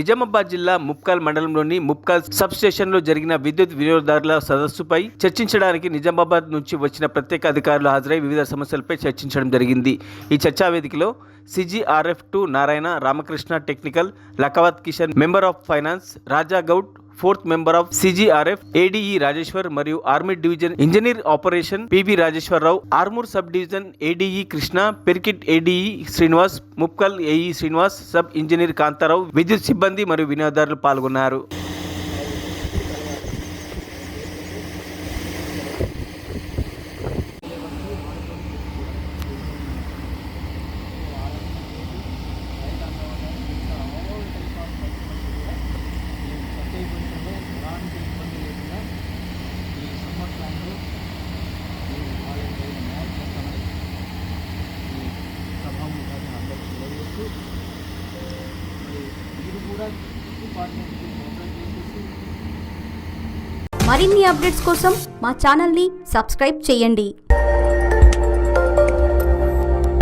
నిజామాబాద్ జిల్లా ముప్కాల్ మండలంలోని ముప్కాల్ సబ్ స్టేషన్లో జరిగిన విద్యుత్ వినియోగదారుల సదస్సుపై చర్చించడానికి నిజామాబాద్ నుంచి వచ్చిన ప్రత్యేక అధికారులు హాజరై వివిధ సమస్యలపై చర్చించడం జరిగింది. ఈ చర్చా వేదికలో CGRF2 Narayana, Ramakrishna technical, Lakavath Kishan member of finance, Raja Goud 4th member of CGRF, ADE Rajeshwar మరియు ఆర్మీ division engineer operation PB Rajeshwararao, Armoor sub division ADE Krishna, Perkit ADE Srinivas, Mupkal AE Srinivas, sub engineer Kantharao, విద్యుత్ సిబ్బంది మరియు వినియోగదారులు పాల్గొన్నారు. మరిన్ని అప్డేట్స్ కోసం మా ఛానల్ని సబ్స్క్రైబ్ చేయండి.